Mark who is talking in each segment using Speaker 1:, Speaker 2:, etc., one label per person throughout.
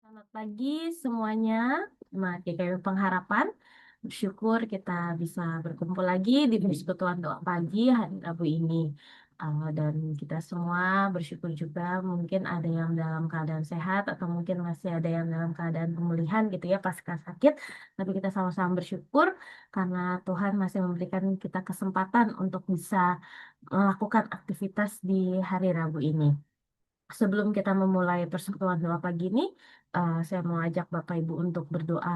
Speaker 1: Selamat pagi semuanya, Jemaat GKI Pengharapan. Bersyukur kita bisa berkumpul lagi di persekutuan doa pagi hari Rabu ini. Dan kita semua bersyukur juga mungkin ada yang dalam keadaan sehat atau mungkin masih ada yang dalam keadaan pemulihan gitu ya pasca sakit. Tapi kita sama-sama bersyukur karena Tuhan masih memberikan kita kesempatan untuk bisa melakukan aktivitas di hari Rabu ini. Sebelum kita memulai persekutuan doa pagi ini, saya mau ajak Bapak Ibu untuk berdoa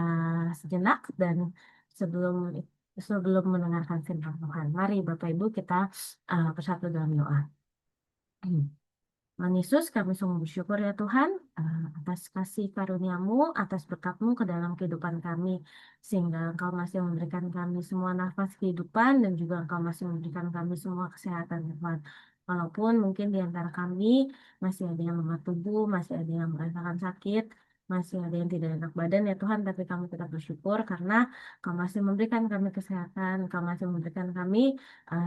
Speaker 1: sejenak dan sebelum sebelum mendengarkan firman Tuhan, mari Bapak Ibu kita bersatu dalam doa. Tuhan Yesus, kami sungguh bersyukur ya Tuhan atas kasih karuniamu, atas berkat-Mu ke dalam kehidupan kami, sehingga Engkau masih memberikan kami semua nafas kehidupan dan juga Engkau masih memberikan kami semua kesehatan ya Tuhan. Walaupun mungkin di antara kami masih ada yang lemah tubuh, masih ada yang merasakan sakit, masih ada yang tidak enak badan ya Tuhan, tapi kami tetap bersyukur karena Kau masih memberikan kami kesehatan, Kau masih memberikan kami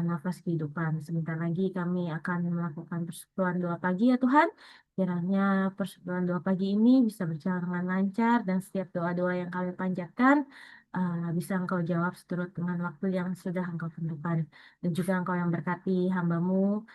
Speaker 1: nafas kehidupan. Sebentar lagi kami akan melakukan persekutuan doa pagi ya Tuhan. Kiranya persekutuan doa pagi ini bisa berjalan dengan lancar dan setiap doa-doa yang kami panjatkan bisa Engkau jawab seturut dengan waktu yang sudah Engkau tentukan. Dan juga Engkau yang berkati hamba-Mu,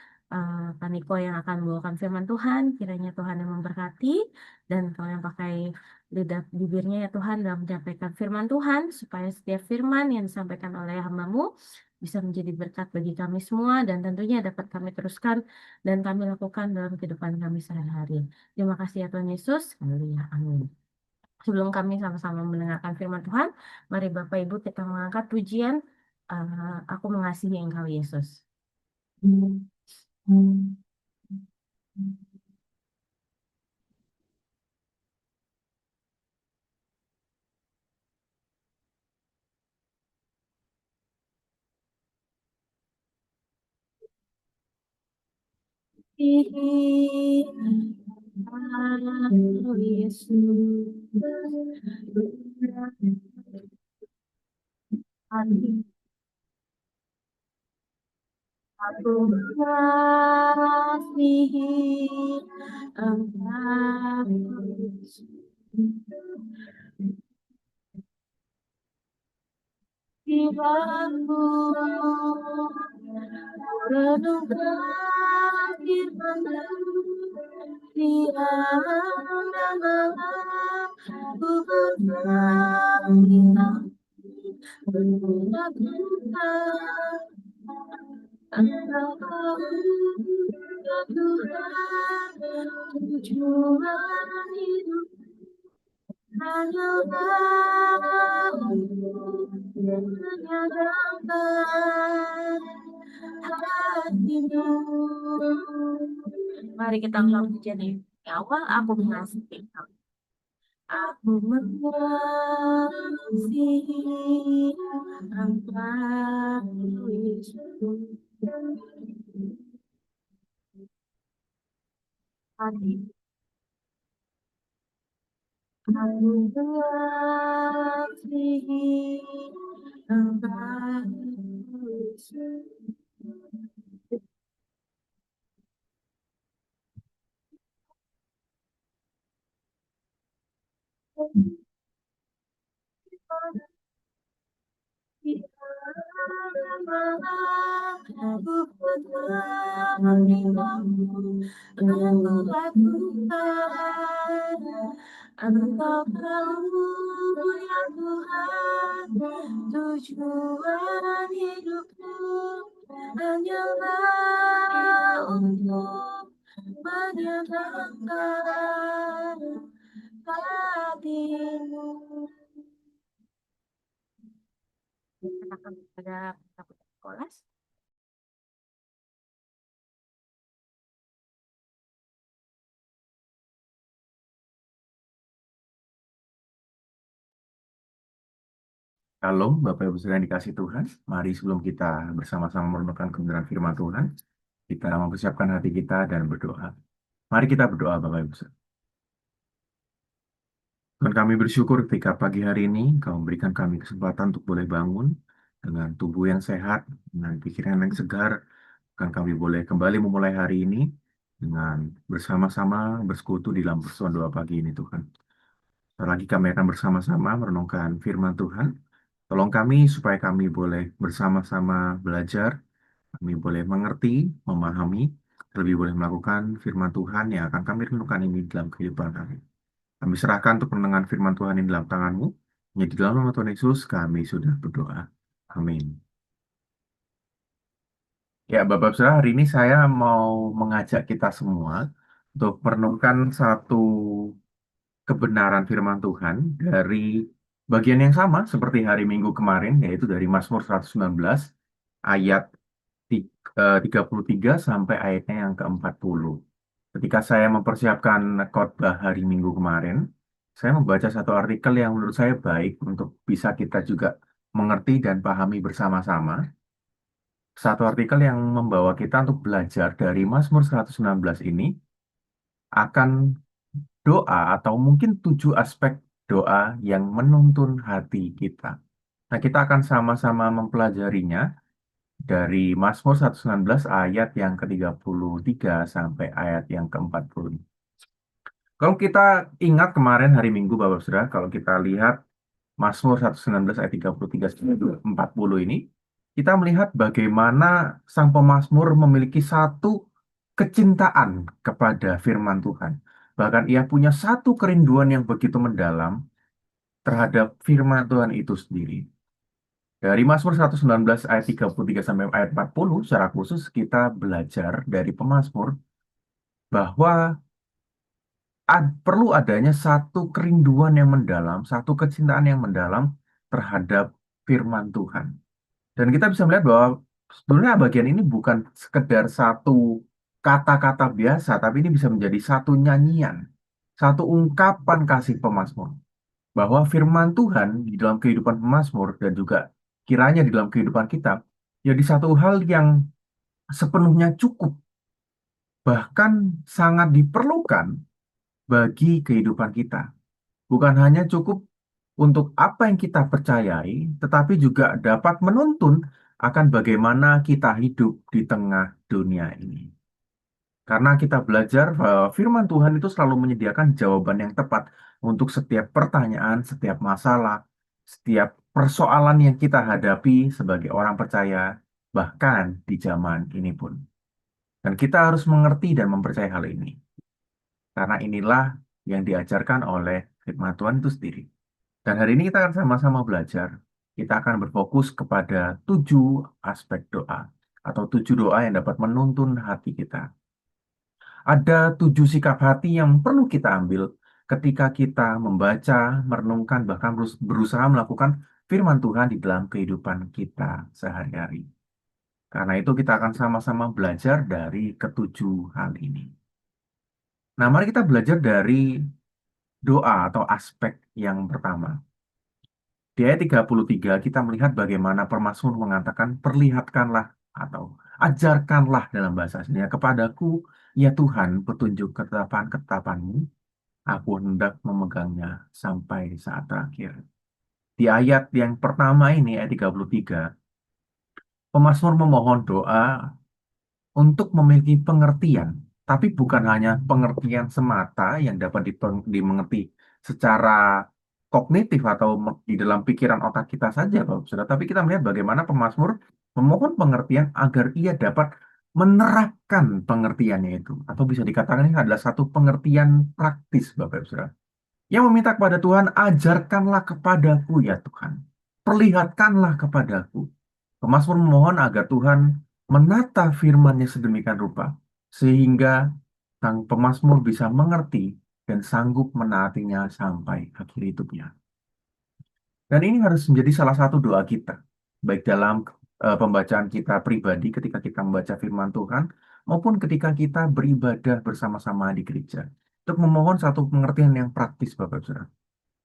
Speaker 1: Paniko yang akan membawakan firman Tuhan. Kiranya Tuhan yang memberkati dan Engkau yang pakai lidah bibirnya ya Tuhan dalam menyampaikan firman Tuhan supaya setiap firman yang disampaikan oleh hamba-Mu bisa menjadi berkat bagi kami semua dan tentunya dapat kami teruskan dan kami lakukan dalam kehidupan kami sehari-hari. Terima kasih ya Tuhan Yesus. Haleluya. Amin. Sebelum kami sama-sama mendengarkan firman Tuhan, mari Bapak Ibu kita mengangkat pujian Aku Mengasihi Engkau Yesus. Engkau Yesus. Aku mengasihi Engkau Yesus. Jiwaku renungkan firman-Mu, tiada aku berpindah melakukan Engkau ya Tuhan, tujuan hidup hanyalah untuk menyenangkan hatimu. Mari kita ulang pujian ini. Di awal aku mengasihi kamu. Aku mengasihi Engkau Yesus. Hati aku mengasihi Engkau Yesus. Aku pernah memintamu, aku lakukan. Engkau tahu ya Tuhan, tujuan hidupku hanyalah untuk menyenangkan hatimu. Katakan pada kelas.
Speaker 2: Shalom, Bapak Ibu sekalian dikasih Tuhan. Mari sebelum kita bersama-sama merenungkan kebenaran firman Tuhan, kita mempersiapkan hati kita dan berdoa. Mari kita berdoa, Bapak Ibu. Tuhan, kami bersyukur ketika pagi hari ini Kau memberikan kami kesempatan untuk boleh bangun dengan tubuh yang sehat, dengan pikiran yang segar, dan kami boleh kembali memulai hari ini dengan bersama-sama bersekutu di dalam persekutuan doa pagi ini, Tuhan. Sebentar lagi kami akan bersama-sama merenungkan firman Tuhan. Tolong kami supaya kami boleh bersama-sama belajar, kami boleh mengerti, memahami, lebih boleh melakukan firman Tuhan yang akan kami renungkan ini dalam kehidupan kami. Kami serahkan untuk pendengaran firman Tuhan ini dalam tangan-Mu. Hanya di dalam nama Tuhan Yesus kami sudah berdoa. Amin. Ya, Bapak Saudara, hari ini saya mau mengajak kita semua untuk merenungkan satu kebenaran firman Tuhan dari bagian yang sama seperti hari Minggu kemarin, yaitu dari Mazmur 119 ayat 33 sampai ayatnya yang ke-40. Ketika saya mempersiapkan khotbah hari Minggu kemarin, saya membaca satu artikel yang menurut saya baik untuk bisa kita juga mengerti dan pahami bersama-sama. Satu artikel yang membawa kita untuk belajar dari Mazmur 119 ini akan doa atau mungkin 7 aspek doa yang menuntun hati kita. Nah, kita akan sama-sama mempelajarinya dari Mazmur 119 ayat yang ke-33 sampai ayat yang ke-40. Kalau kita ingat kemarin hari Minggu, Bapak Saudara, kalau kita lihat Mazmur 119 ayat 33 sampai 40 ini, kita melihat bagaimana sang pemazmur memiliki satu kecintaan kepada firman Tuhan. Bahkan ia punya satu kerinduan yang begitu mendalam terhadap firman Tuhan itu sendiri. Dari Mazmur 119 ayat 33 sampai ayat 40, secara khusus kita belajar dari pemazmur bahwa perlu adanya satu kerinduan yang mendalam, satu kecintaan yang mendalam terhadap firman Tuhan. Dan kita bisa melihat bahwa sebenarnya bagian ini bukan sekedar satu kata-kata biasa, tapi ini bisa menjadi satu nyanyian, satu ungkapan kasih pemazmur. Bahwa firman Tuhan di dalam kehidupan pemazmur dan juga kiranya di dalam kehidupan kita, jadi satu hal yang sepenuhnya cukup, bahkan sangat diperlukan bagi kehidupan kita. Bukan hanya cukup untuk apa yang kita percayai, tetapi juga dapat menuntun akan bagaimana kita hidup di tengah dunia ini. Karena kita belajar bahwa firman Tuhan itu selalu menyediakan jawaban yang tepat untuk setiap pertanyaan, setiap masalah, setiap persoalan yang kita hadapi sebagai orang percaya, bahkan di zaman ini pun. Dan kita harus mengerti dan mempercayai hal ini. Karena inilah yang diajarkan oleh firman Tuhan itu sendiri. Dan hari ini kita akan sama-sama belajar. Kita akan berfokus kepada 7 aspek doa atau 7 doa yang dapat menuntun hati kita. Ada 7 sikap hati yang perlu kita ambil ketika kita membaca, merenungkan, bahkan berusaha melakukan firman Tuhan di dalam kehidupan kita sehari-hari. Karena itu kita akan sama-sama belajar dari ke-7 hal ini. Nah, mari kita belajar dari doa atau aspek yang pertama. Di ayat 33 kita melihat bagaimana Permazmur mengatakan perlihatkanlah atau ajarkanlah dalam bahasa aslinya kepadaku, ya Tuhan, petunjuk ketetapan-ketetapanmu, aku hendak memegangnya sampai saat terakhir. Di ayat yang pertama ini, ayat 33, pemazmur memohon doa untuk memiliki pengertian, tapi bukan hanya pengertian semata yang dapat dimengerti secara kognitif atau di dalam pikiran otak kita saja, Bapak Saudara. Tapi kita melihat bagaimana pemazmur memohon pengertian agar ia dapat menerapkan pengertiannya itu. Atau bisa dikatakan ini adalah satu pengertian praktis, Bapak Saudara. Yang meminta kepada Tuhan, ajarkanlah kepadaku ya Tuhan. Perlihatkanlah kepadaku. Pemazmur memohon agar Tuhan menata firman-Nya sedemikian rupa, sehingga sang pemazmur bisa mengerti dan sanggup menaatinya sampai akhir hidupnya. Dan ini harus menjadi salah satu doa kita, baik dalam pembacaan kita pribadi ketika kita membaca firman Tuhan, maupun ketika kita beribadah bersama-sama di gereja. Untuk memohon satu pengertian yang praktis, Bapak Saudara.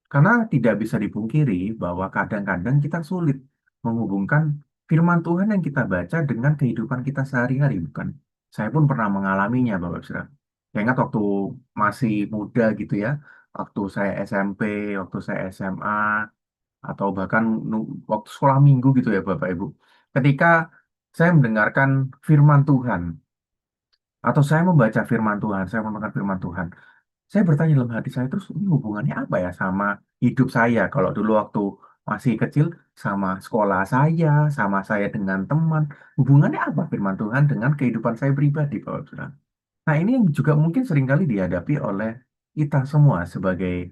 Speaker 2: Karena tidak bisa dipungkiri bahwa kadang-kadang kita sulit menghubungkan firman Tuhan yang kita baca dengan kehidupan kita sehari-hari, bukan? Saya pun pernah mengalaminya, Bapak Saudara. Saya ingat waktu masih muda gitu ya, waktu saya SMP, waktu saya SMA, atau bahkan waktu sekolah minggu gitu ya, Bapak Ibu. Ketika saya mendengarkan firman Tuhan, atau saya membaca firman Tuhan, saya menemukan firman Tuhan, Saya bertanya dalam hati saya terus ini hubungannya apa ya sama hidup saya kalau dulu waktu masih kecil sama sekolah sama saya dengan teman. Hubungannya apa firman Tuhan dengan kehidupan saya pribadi, Bapak Saudara? Nah, ini yang juga mungkin seringkali dihadapi oleh kita semua sebagai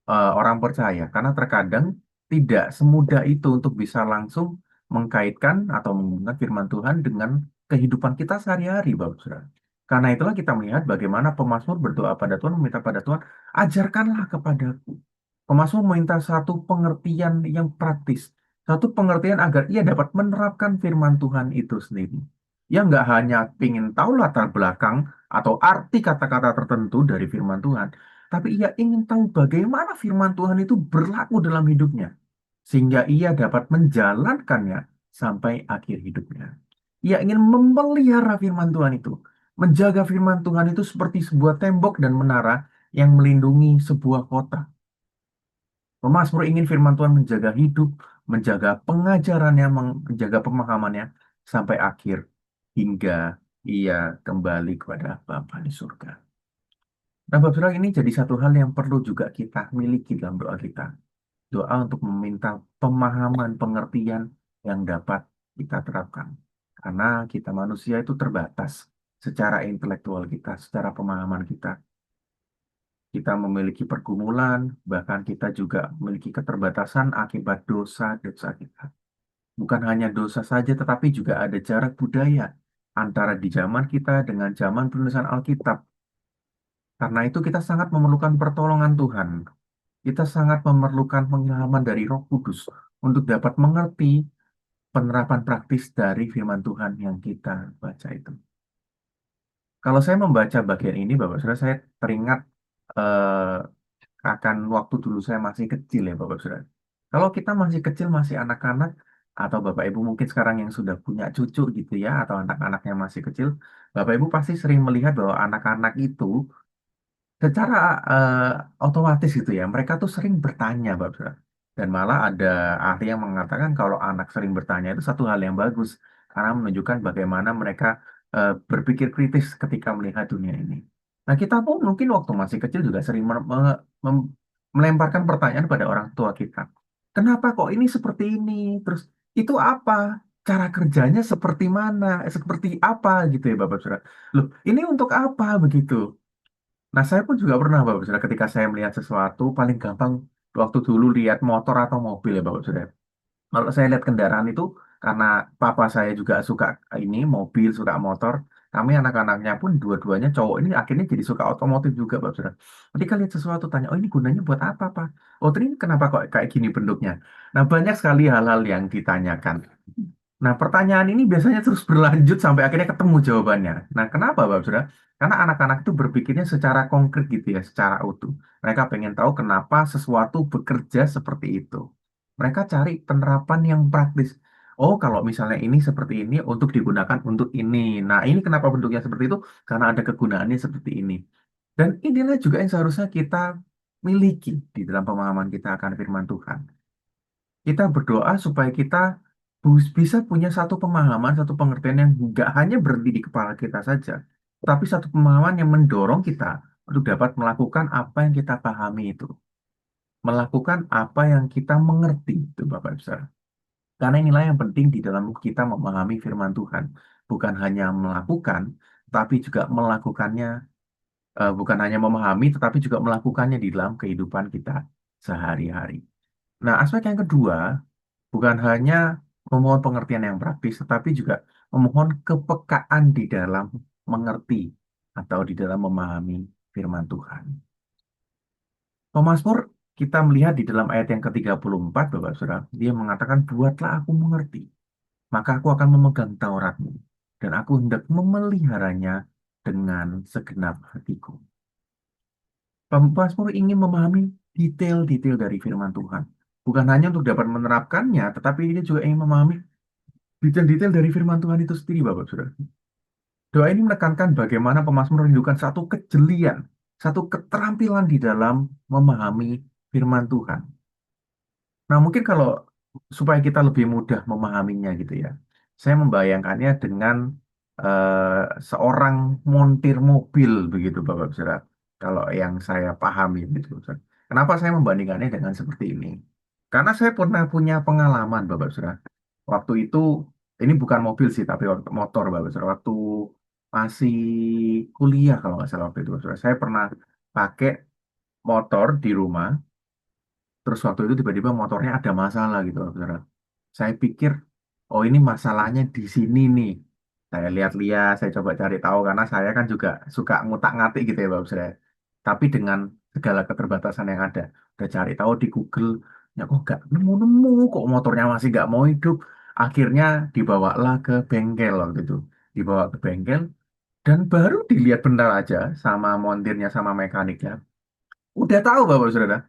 Speaker 2: orang percaya, karena terkadang tidak semudah itu untuk bisa langsung mengkaitkan atau menghubungkan firman Tuhan dengan kehidupan kita sehari-hari, Bapak Saudara. Karena itulah kita melihat bagaimana pemazmur berdoa pada Tuhan, meminta pada Tuhan, ajarkanlah kepadaku. Pemazmur meminta satu pengertian yang praktis, satu pengertian agar ia dapat menerapkan firman Tuhan itu sendiri. Ia nggak hanya ingin tahu latar belakang atau arti kata-kata tertentu dari firman Tuhan, tapi ia ingin tahu bagaimana firman Tuhan itu berlaku dalam hidupnya, sehingga ia dapat menjalankannya sampai akhir hidupnya. Ia ingin memelihara firman Tuhan itu, menjaga firman Tuhan itu seperti sebuah tembok dan menara yang melindungi sebuah kota. Pemasmur ingin firman Tuhan menjaga hidup, menjaga pengajarannya, menjaga pemahamannya sampai akhir hingga ia kembali kepada Bapa di surga. Nah, Bapak Saudara, ini jadi satu hal yang perlu juga kita miliki dalam doa kita. Doa untuk meminta pemahaman, pengertian yang dapat kita terapkan. Karena kita manusia itu terbatas secara intelektual kita, secara pemahaman kita. Kita memiliki pergumulan, bahkan kita juga memiliki keterbatasan akibat dosa-dosa kita. Bukan hanya dosa saja, tetapi juga ada jarak budaya antara di zaman kita dengan zaman penulisan Alkitab. Karena itu kita sangat memerlukan pertolongan Tuhan. Kita sangat memerlukan pengilhaman dari Roh Kudus untuk dapat mengerti penerapan praktis dari firman Tuhan yang kita baca itu. Kalau saya membaca bagian ini, Bapak Saudara, saya teringat akan waktu dulu saya masih kecil ya Bapak Saudara. Kalau kita masih kecil, masih anak-anak, atau Bapak Ibu mungkin sekarang yang sudah punya cucu gitu ya, atau anak-anak yang masih kecil, Bapak Ibu pasti sering melihat bahwa anak-anak itu secara otomatis gitu ya, mereka tuh sering bertanya, Bapak Saudara. Dan malah ada ahli yang mengatakan kalau anak sering bertanya itu satu hal yang bagus, karena menunjukkan bagaimana mereka berpikir kritis ketika melihat dunia ini. Nah, kita pun mungkin waktu masih kecil juga sering mem- melemparkan pertanyaan pada orang tua kita. Kenapa kok ini seperti ini? Terus itu apa? Cara kerjanya seperti mana? Seperti apa gitu ya, Bapak Saudara. Loh, ini untuk apa begitu? Nah, saya pun juga pernah, Bapak Saudara, ketika saya melihat sesuatu, paling gampang waktu dulu lihat motor atau mobil ya, Bapak Saudara. Kalau saya lihat kendaraan itu, karena papa saya juga suka ini, mobil, suka motor, kami anak-anaknya pun dua-duanya cowok ini akhirnya jadi suka otomotif juga, Bapak Saudara. Ketika lihat sesuatu, tanya, oh ini gunanya buat apa, Pak? Oh, ini kenapa kok kayak gini bentuknya? Nah, banyak sekali hal-hal yang ditanyakan. Nah, pertanyaan ini biasanya terus berlanjut sampai akhirnya ketemu jawabannya. Nah, kenapa, Bapak Saudara? Karena anak-anak itu berpikirnya secara konkret gitu ya, secara utuh. Mereka pengen tahu kenapa sesuatu bekerja seperti itu. Mereka cari penerapan yang praktis. Oh, kalau misalnya ini seperti ini untuk digunakan untuk ini. Nah, ini kenapa bentuknya seperti itu? Karena ada kegunaannya seperti ini. Dan inilah juga yang seharusnya kita miliki di dalam pemahaman kita akan firman Tuhan. Kita berdoa supaya kita bisa punya satu pemahaman, satu pengertian yang nggak hanya berhenti di kepala kita saja, tapi satu pemahaman yang mendorong kita untuk dapat melakukan apa yang kita pahami itu, melakukan apa yang kita mengerti itu, Bapak Ibu Saudara. Karena inilah yang penting di dalam kita memahami firman Tuhan, bukan hanya melakukan, tapi juga melakukannya, bukan hanya memahami, tetapi juga melakukannya di dalam kehidupan kita sehari-hari. Nah, aspek yang kedua bukan hanya memohon pengertian yang praktis, tetapi juga memohon kepekaan di dalam mengerti atau di dalam memahami firman Tuhan. Pemasmur kita melihat di dalam ayat yang ke-34, Bapak Saudara, dia mengatakan, buatlah aku mengerti, maka aku akan memegang Tauratmu, dan aku hendak memeliharanya dengan segenap hatiku. Pemasmur ingin memahami detail-detail dari firman Tuhan. Bukan hanya untuk dapat menerapkannya, tetapi dia juga ingin memahami detail-detail dari firman Tuhan itu sendiri, Bapak Saudara. Doa ini menekankan bagaimana pemazmur merindukan satu kejelian, satu keterampilan di dalam memahami firman Tuhan. Nah, mungkin kalau supaya kita lebih mudah memahaminya gitu ya, saya membayangkannya dengan seorang montir mobil begitu, Bapak Saudara. kalau yang saya pahami gitu. Kenapa saya membandingkannya dengan seperti ini? Karena saya pernah punya pengalaman, Bapak Saudara. Waktu itu, ini bukan mobil sih, tapi motor, Bapak Saudara. Waktu masih kuliah, kalau nggak salah waktu itu, Bapak Saudara. Saya pernah pakai motor di rumah, terus waktu itu tiba-tiba motornya ada masalah gitu, Bapak Saudara. Saya pikir, oh ini masalahnya di sini nih. Saya lihat-lihat, saya coba cari tahu karena saya kan juga suka ngutak-ngatik gitu ya Bapak saya. Tapi dengan segala keterbatasan yang ada, udah cari tahu di Google, ya kok nggak nemu-nemu, kok motornya masih nggak mau hidup. Akhirnya dibawalah ke bengkel loh gitu. Dibawa ke bengkel dan baru dilihat benar aja sama montirnya sama mekaniknya. Udah tahu Bapak Saudara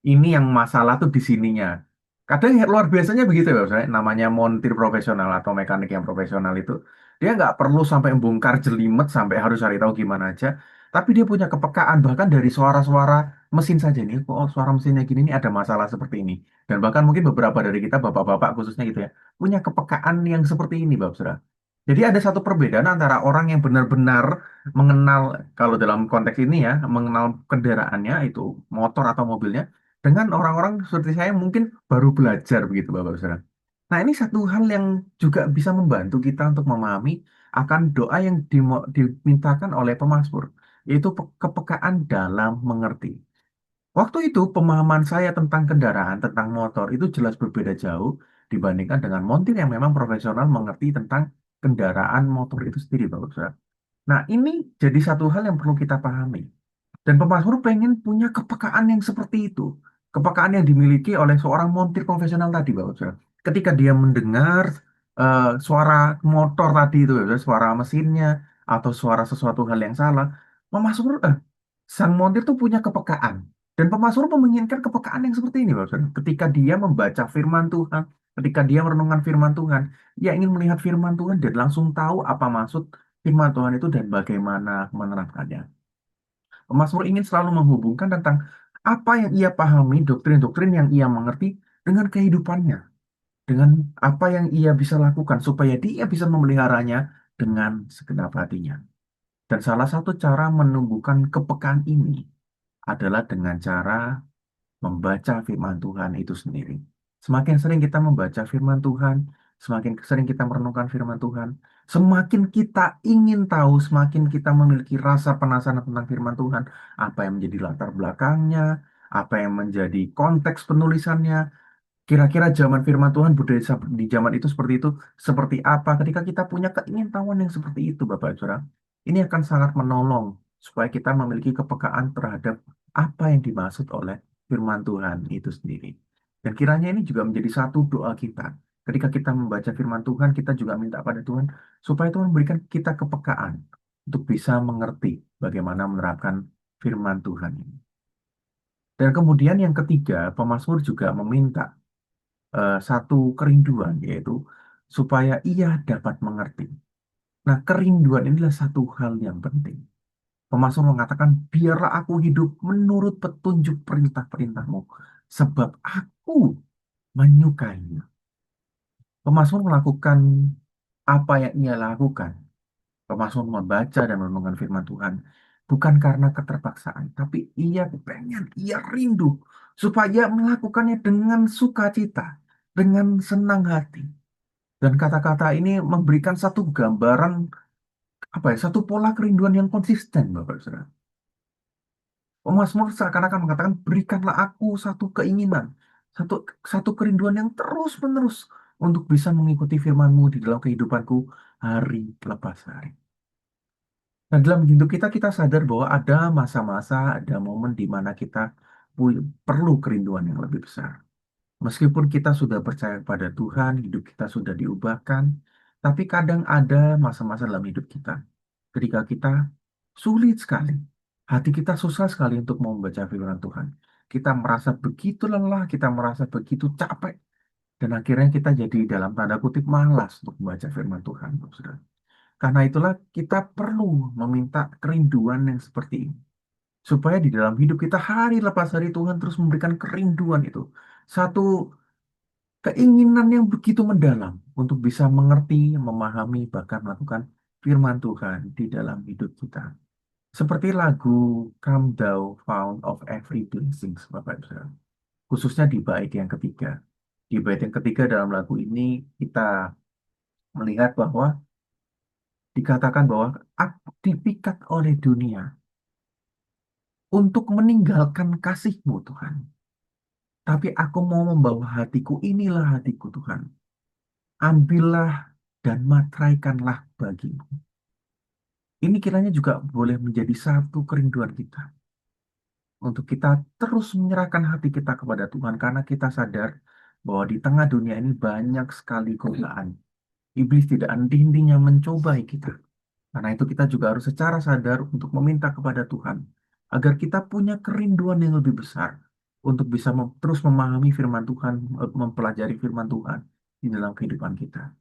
Speaker 2: ini yang masalah tuh di sininya. Kadang ya luar biasanya begitu ya, saya namanya montir profesional atau mekanik yang profesional itu dia nggak perlu sampai bongkar jelimet sampai harus cari tahu gimana aja, tapi dia punya kepekaan bahkan dari suara-suara mesin saja nih, oh suara mesinnya gini nih ada masalah seperti ini. Dan bahkan mungkin beberapa dari kita bapak-bapak khususnya gitu ya punya kepekaan yang seperti ini, Bapak Saudara. Jadi ada satu perbedaan antara orang yang benar-benar mengenal kalau dalam konteks ini ya mengenal kendaraannya itu motor atau mobilnya dengan orang-orang seperti saya mungkin baru belajar begitu Bapak Saudara. Nah, ini satu hal yang juga bisa membantu kita untuk memahami akan doa yang dimintakan oleh pemazmur, yaitu kepekaan dalam mengerti. Waktu itu pemahaman saya tentang kendaraan, tentang motor itu jelas berbeda jauh dibandingkan dengan montir yang memang profesional mengerti tentang kendaraan motor itu sendiri, Bapak Saudara. Nah, ini jadi satu hal yang perlu kita pahami. Dan pemazmur pengen punya kepekaan yang seperti itu. Kepekaan yang dimiliki oleh seorang montir profesional tadi, Bapak Saudara. Ketika dia mendengar suara motor tadi itu, ya, suara mesinnya, atau suara sesuatu hal yang salah, pemazmur, sang montir tuh punya kepekaan. Dan pemazmur menginginkan kepekaan yang seperti ini, Bapak Saudara. Ketika dia membaca firman Tuhan, ketika dia merenungkan firman Tuhan, dia ingin melihat firman Tuhan dan langsung tahu apa maksud firman Tuhan itu dan bagaimana menerapkannya. Mazmur ingin selalu menghubungkan tentang apa yang ia pahami, doktrin-doktrin yang ia mengerti dengan kehidupannya, dengan apa yang ia bisa lakukan supaya dia bisa memeliharanya dengan segenap hatinya. Dan salah satu cara menumbuhkan kepekaan ini adalah dengan cara membaca firman Tuhan itu sendiri. Semakin sering kita membaca firman Tuhan, semakin sering kita merenungkan firman Tuhan, semakin kita ingin tahu, semakin kita memiliki rasa penasaran tentang firman Tuhan, apa yang menjadi latar belakangnya, apa yang menjadi konteks penulisannya, kira-kira zaman firman Tuhan budaya di zaman itu seperti apa? Ketika kita punya keingintahuan yang seperti itu, Bapak Saudara, ini akan sangat menolong supaya kita memiliki kepekaan terhadap apa yang dimaksud oleh firman Tuhan itu sendiri. Dan kiranya ini juga menjadi satu doa kita. Ketika kita membaca firman Tuhan, kita juga minta pada Tuhan supaya Tuhan memberikan kita kepekaan untuk bisa mengerti bagaimana menerapkan firman Tuhan ini. Dan kemudian yang ketiga, pemazmur juga meminta satu kerinduan, yaitu supaya ia dapat mengerti. Nah, kerinduan inilah satu hal yang penting. Pemasmur mengatakan, biarlah aku hidup menurut petunjuk perintah-perintahmu, sebab aku menyukainya. Pemasmur melakukan apa yang ia lakukan. Pemasmur membaca dan merenungkan firman Tuhan, bukan karena keterpaksaan, tapi ia pengen, ia rindu, supaya melakukannya dengan sukacita, dengan senang hati. Dan kata-kata ini memberikan satu gambaran apa ya, satu pola kerinduan yang konsisten, Bapak Saudara. Mazmur seakan-akan mengatakan, berikanlah aku satu keinginan, satu satu kerinduan yang terus-menerus untuk bisa mengikuti firman-Mu di dalam kehidupanku hari lepas hari. Dan dalam hidup kita, kita sadar bahwa ada masa-masa, ada momen di mana kita perlu kerinduan yang lebih besar. Meskipun kita sudah percaya pada Tuhan, hidup kita sudah diubahkan, tapi kadang ada masa-masa dalam hidup kita ketika kita sulit sekali. Hati kita susah sekali untuk mau membaca firman Tuhan. Kita merasa begitu lelah, kita merasa begitu capek, dan akhirnya kita jadi dalam tanda kutip malas untuk membaca firman Tuhan, Saudara. Karena itulah kita perlu meminta kerinduan yang seperti ini. Supaya di dalam hidup kita hari lepas hari Tuhan terus memberikan kerinduan itu. Satu keinginan yang begitu mendalam untuk bisa mengerti, memahami, bahkan melakukan firman Tuhan di dalam hidup kita. Seperti lagu Come Thou Fount of Every Blessings, Bapak Ibu Saudara. Khususnya di bait yang ketiga. Di bait yang ketiga dalam lagu ini kita melihat bahwa dikatakan bahwa aku dipikat oleh dunia untuk meninggalkan kasih-Mu, Tuhan. Tapi aku mau membawa hatiku, inilah hatiku, Tuhan. Ambillah dan matraikanlah bagimu. Ini kiranya juga boleh menjadi satu kerinduan kita. Untuk kita terus menyerahkan hati kita kepada Tuhan. Karena kita sadar bahwa di tengah dunia ini banyak sekali godaan. Iblis tidak henti-hentinya mencobai kita. Karena itu kita juga harus secara sadar untuk meminta kepada Tuhan. Agar kita punya kerinduan yang lebih besar. Untuk bisa terus memahami firman Tuhan, mempelajari firman Tuhan di dalam kehidupan kita.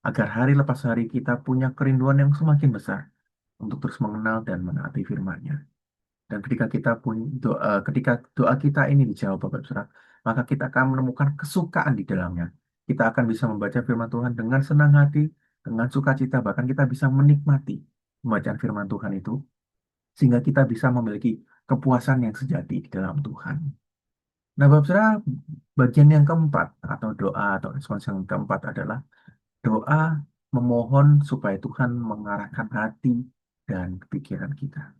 Speaker 2: Agar hari lepas hari kita punya kerinduan yang semakin besar untuk terus mengenal dan menaati firman-Nya. Dan ketika kita pun doa, ketika doa kita ini dijawab Bapak Ibu Saudara, maka kita akan menemukan kesukaan di dalamnya. Kita akan bisa membaca firman Tuhan dengan senang hati, dengan sukacita, bahkan kita bisa menikmati pembacaan firman Tuhan itu, sehingga kita bisa memiliki kepuasan yang sejati di dalam Tuhan. Nah, Bapak Saudara, bagian yang keempat atau doa atau respons yang keempat adalah doa memohon supaya Tuhan mengarahkan hati dan pikiran kita.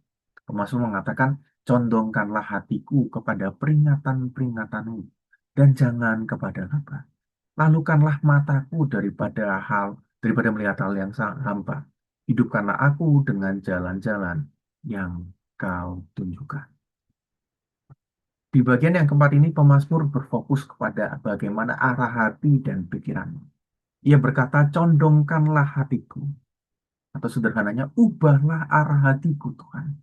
Speaker 2: Termasuk mengatakan, condongkanlah hatiku kepada peringatan-peringatanmu, dan jangan kepada apa. Lalukanlah mataku daripada melihat hal yang hampa. Hidupkanlah aku dengan jalan-jalan yang kau tunjukkan. Di bagian yang keempat ini, pemazmur berfokus kepada bagaimana arah hati dan pikiranmu. Ia berkata, condongkanlah hatiku. Atau sederhananya, ubahlah arah hatiku, Tuhan.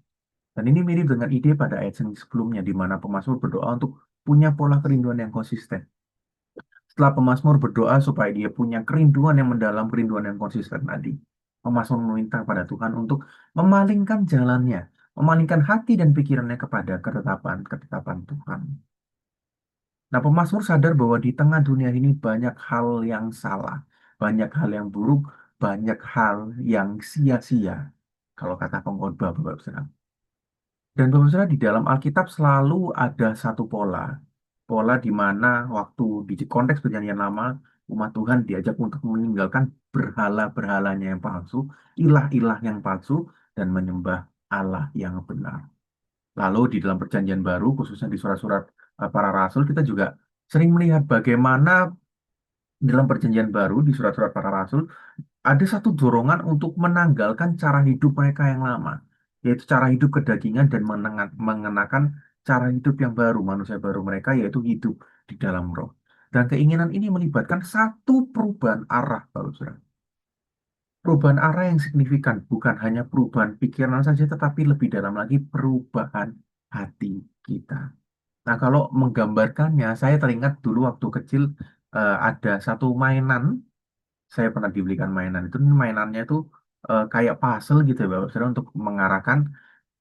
Speaker 2: Dan ini mirip dengan ide pada ayat yang sebelumnya, di mana pemazmur berdoa untuk punya pola kerinduan yang konsisten. Setelah pemazmur berdoa supaya dia punya kerinduan yang mendalam, kerinduan yang konsisten tadi, pemazmur meminta pada Tuhan untuk memalingkan jalannya, memalingkan hati dan pikirannya kepada ketetapan Tuhan. Nah, pemazmur sadar bahwa di tengah dunia ini banyak hal yang salah, banyak hal yang buruk, banyak hal yang sia-sia. Kalau kata pengkhotbah, Bapak Ibu Saudara. Dan Bapak Saudara, di dalam Alkitab selalu ada satu pola. Pola di mana waktu di konteks perjanjian lama, umat Tuhan diajak untuk meninggalkan berhala-berhalanya yang palsu, ilah-ilah yang palsu, dan menyembah Allah yang benar. Lalu di dalam perjanjian baru, khususnya di surat-surat para rasul, kita juga sering melihat bagaimana dalam perjanjian baru, di surat-surat para rasul, ada satu dorongan untuk menanggalkan cara hidup mereka yang lama, yaitu cara hidup kedagingan dan mengenakan cara hidup yang baru, manusia baru mereka, yaitu hidup di dalam roh. Dan keinginan ini melibatkan satu perubahan arah, Bapak Saudara. Perubahan arah yang signifikan, bukan hanya perubahan pikiran saja, tetapi lebih dalam lagi perubahan hati kita. Nah, kalau menggambarkannya, saya teringat dulu waktu kecil ada satu mainan saya pernah dibelikan mainan itu mainannya itu kayak puzzle gitu ya Bapak Saudara untuk mengarahkan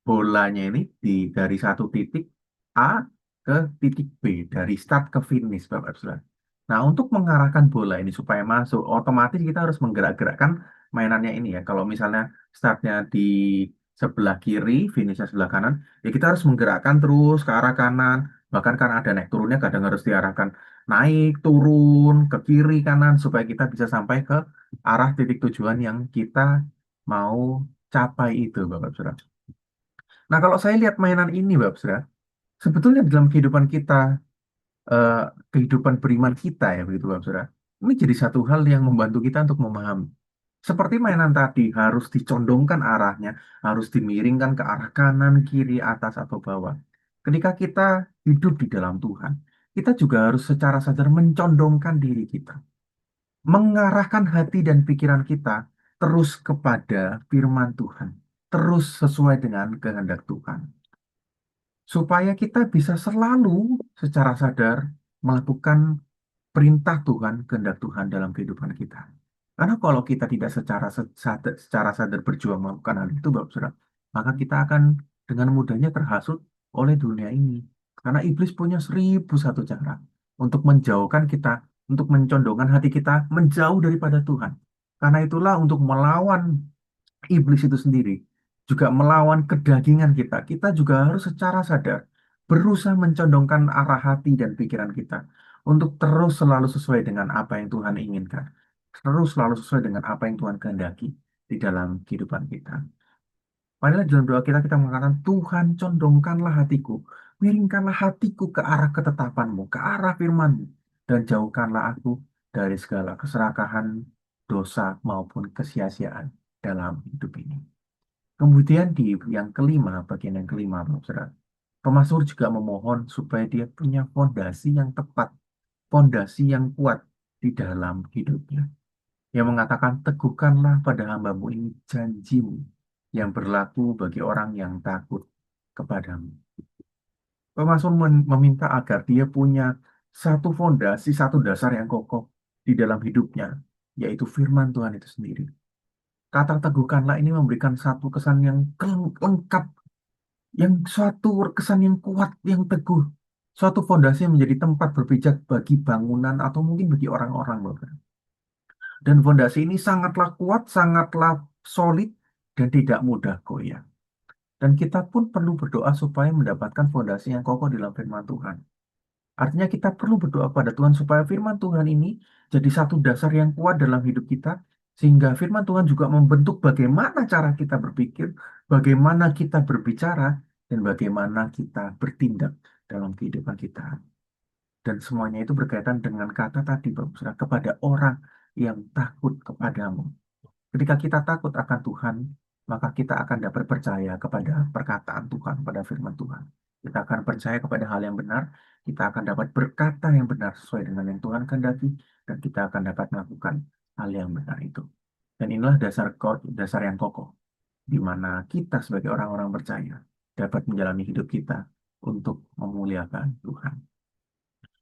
Speaker 2: bolanya ini dari satu titik A ke titik B dari start ke finish Bapak Saudara. Nah untuk mengarahkan bola ini supaya masuk otomatis kita harus menggerak-gerakkan mainannya ini ya. Kalau misalnya startnya di sebelah kiri, finishnya sebelah kanan, ya kita harus menggerakkan terus ke arah kanan. Bahkan karena ada naik turunnya kadang harus diarahkan naik, turun, ke kiri, kanan, supaya kita bisa sampai ke arah titik tujuan yang kita mau capai itu, Bapak Saudara. Nah, kalau saya lihat mainan ini, Bapak Saudara, sebetulnya dalam kehidupan kita, eh, kehidupan beriman kita ya, begitu, Bapak Saudara, ini jadi satu hal yang membantu kita untuk memahami. Seperti mainan tadi, harus dicondongkan arahnya, harus dimiringkan ke arah kanan, kiri, atas, atau bawah. Ketika kita hidup di dalam Tuhan, kita juga harus secara sadar mencondongkan diri kita mengarahkan hati dan pikiran kita terus kepada firman Tuhan, terus sesuai dengan kehendak Tuhan, supaya kita bisa selalu secara sadar melakukan perintah Tuhan, kehendak Tuhan dalam kehidupan kita. Karena kalau kita tidak secara sadar berjuang melakukan hal itu, Bapak Saudara, maka kita akan dengan mudahnya terhasut oleh dunia ini. Karena iblis punya 1001 cara untuk menjauhkan kita, untuk mencondongkan hati kita menjauh daripada Tuhan. Karena itulah untuk melawan iblis itu sendiri, juga melawan kedagingan kita, kita juga harus secara sadar berusaha mencondongkan arah hati dan pikiran kita untuk terus selalu sesuai dengan apa yang Tuhan inginkan, terus selalu sesuai dengan apa yang Tuhan kehendaki di dalam kehidupan kita. Padahal dalam doa kita kita mengatakan, Tuhan condongkanlah hatiku, miringkanlah hatiku ke arah ketetapanmu, ke arah firmanmu, dan jauhkanlah aku dari segala keserakahan, dosa maupun kesia-siaan dalam hidup ini. Kemudian di yang kelima, bagian yang kelima, saudara, pemazmur juga memohon supaya dia punya fondasi yang tepat, fondasi yang kuat di dalam hidupnya. Yang mengatakan, teguhkanlah pada hambamu ini janjimu yang berlaku bagi orang yang takut kepadamu. Pemazmur meminta agar dia punya satu fondasi, satu dasar yang kokoh di dalam hidupnya, yaitu firman Tuhan itu sendiri. Kata teguhkanlah ini memberikan satu kesan yang lengkap, yang suatu kesan yang kuat, yang teguh. Suatu fondasi yang menjadi tempat berpijak bagi bangunan atau mungkin bagi orang-orang, Bapak. Dan fondasi ini sangatlah kuat, sangatlah solid, dan tidak mudah goyah. Dan kita pun perlu berdoa supaya mendapatkan fondasi yang kokoh dalam firman Tuhan. Artinya kita perlu berdoa pada Tuhan supaya firman Tuhan ini jadi satu dasar yang kuat dalam hidup kita, sehingga firman Tuhan juga membentuk bagaimana cara kita berpikir, bagaimana kita berbicara, dan bagaimana kita bertindak dalam kehidupan kita. Dan semuanya itu berkaitan dengan kata tadi, Bapak Saudara, kepada orang yang takut kepadamu. Ketika kita takut akan Tuhan, maka kita akan dapat percaya kepada perkataan Tuhan, pada firman Tuhan. Kita akan percaya kepada hal yang benar, kita akan dapat berkata yang benar sesuai dengan yang Tuhan kehendaki, dan kita akan dapat melakukan hal yang benar itu. Dan inilah dasar yang kokoh, di mana kita sebagai orang-orang percaya dapat menjalani hidup kita untuk memuliakan Tuhan.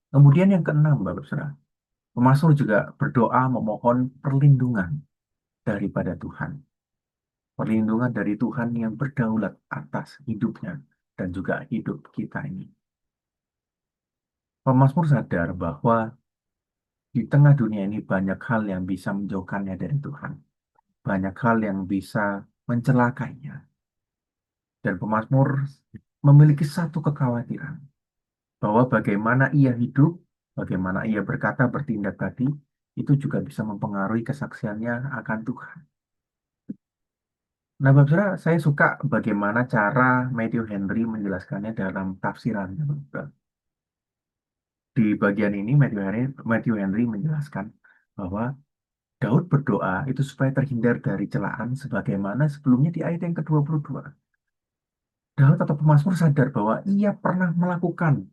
Speaker 2: Kemudian yang keenam, Bapak Saudara, pemazmur juga berdoa memohon perlindungan daripada Tuhan. Perlindungan dari Tuhan yang berdaulat atas hidupnya dan juga hidup kita ini. Pemazmur sadar bahwa di tengah dunia ini banyak hal yang bisa menjauhkannya dari Tuhan. Banyak hal yang bisa mencelakainya. Dan pemazmur memiliki satu kekhawatiran, bahwa bagaimana ia hidup, bagaimana ia berkata, bertindak tadi, itu juga bisa mempengaruhi kesaksiannya akan Tuhan. Nah, Bapak Saudara, saya suka bagaimana cara Matthew Henry menjelaskannya dalam tafsirannya, Bapak Saudara. Di bagian ini, Matthew Henry menjelaskan bahwa Daud berdoa itu supaya terhindar dari celaan sebagaimana sebelumnya di ayat yang ke-22. Daud atau pemazmur sadar bahwa ia pernah melakukan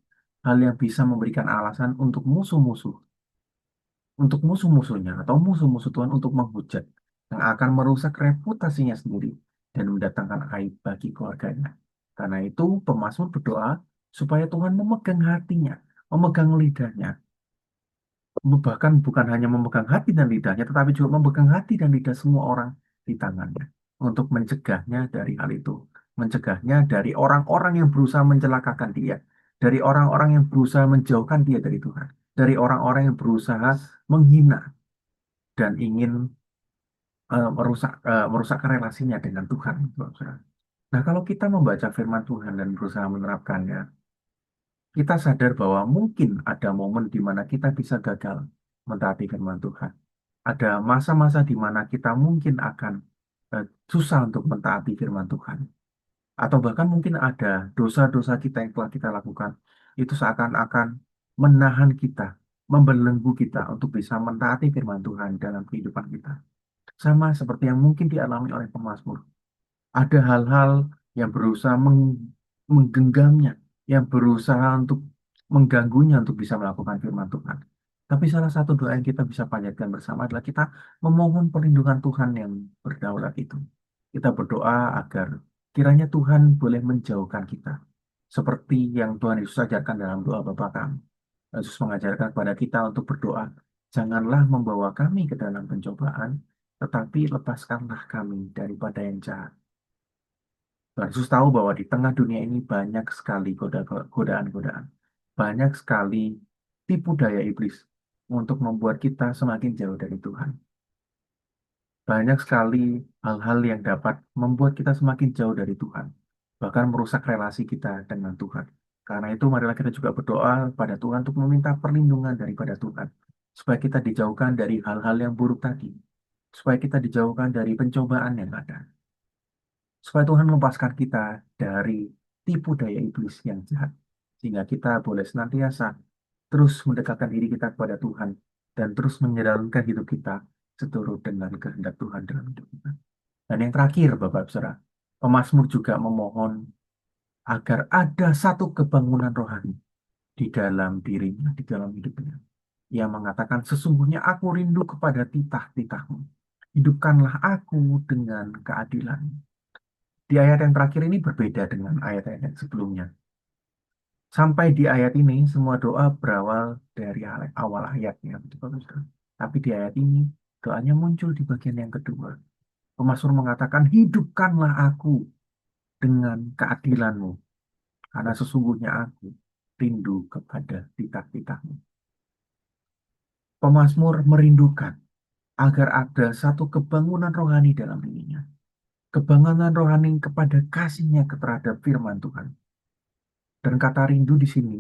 Speaker 2: hal yang bisa memberikan alasan untuk musuh-musuhnya atau musuh-musuh Tuhan untuk menghujat yang akan merusak reputasinya sendiri dan mendatangkan aib bagi keluarganya. Karena itu, pemazmur berdoa supaya Tuhan memegang hatinya, memegang lidahnya, bahkan bukan hanya memegang hati dan lidahnya, tetapi juga memegang hati dan lidah semua orang di tangannya untuk mencegahnya dari hal itu, mencegahnya dari orang-orang yang berusaha mencelakakan dia, dari orang-orang yang berusaha menjauhkan dia dari Tuhan, dari orang-orang yang berusaha menghina dan ingin merusakkan relasinya dengan Tuhan. Saudara. Nah, kalau kita membaca firman Tuhan dan berusaha menerapkannya, kita sadar bahwa mungkin ada momen di mana kita bisa gagal mentaati firman Tuhan. Ada masa-masa di mana kita mungkin akan susah untuk mentaati firman Tuhan. Atau bahkan mungkin ada dosa-dosa kita yang telah kita lakukan. Itu seakan-akan menahan kita, membelenggu kita untuk bisa mentaati firman Tuhan dalam kehidupan kita. Sama seperti yang mungkin dialami oleh pemazmur. Ada hal-hal yang berusaha menggenggamnya, yang berusaha untuk mengganggunya untuk bisa melakukan firman Tuhan. Tapi salah satu doa yang kita bisa panjatkan bersama adalah kita memohon perlindungan Tuhan yang berdaulat itu. Kita berdoa agar kiranya Tuhan boleh menjauhkan kita. Seperti yang Tuhan Yesus ajarkan dalam doa Bapa kami. Yesus mengajarkan kepada kita untuk berdoa, janganlah membawa kami ke dalam pencobaan, tetapi lepaskanlah kami daripada yang jahat. Tuhan Yesus tahu bahwa di tengah dunia ini banyak sekali godaan-godaan. Banyak sekali tipu daya iblis untuk membuat kita semakin jauh dari Tuhan. banyak sekali hal-hal yang dapat membuat kita semakin jauh dari Tuhan, bahkan merusak relasi kita dengan Tuhan. Karena itu, marilah kita juga berdoa pada Tuhan untuk meminta perlindungan daripada Tuhan, supaya kita dijauhkan dari hal-hal yang buruk tadi, supaya kita dijauhkan dari pencobaan yang ada, supaya Tuhan melepaskan kita dari tipu daya iblis yang jahat, sehingga kita boleh senantiasa terus mendekatkan diri kita kepada Tuhan dan terus menjalankan hidup kita seturut dengan kehendak Tuhan dalam hidup kita. Dan yang terakhir, Bapak Saudara, pemazmur juga memohon agar ada satu kebangunan rohani di dalam dirinya, di dalam hidupnya. Ia mengatakan, sesungguhnya aku rindu kepada titah-titahmu. Hidupkanlah aku dengan keadilan. Di ayat yang terakhir ini berbeda dengan ayat-ayat yang sebelumnya. Sampai di ayat ini, semua doa berawal dari awal ayatnya. Tapi di ayat ini, doanya muncul di bagian yang kedua. Pemasmur mengatakan, hidupkanlah aku dengan keadilanmu, karena sesungguhnya aku rindu kepada titah-titahmu. Pemasmur merindukan agar ada satu kebangunan rohani dalam dirinya. Kebangunan rohani kepada kasihnya terhadap firman Tuhan. Dan kata rindu di sini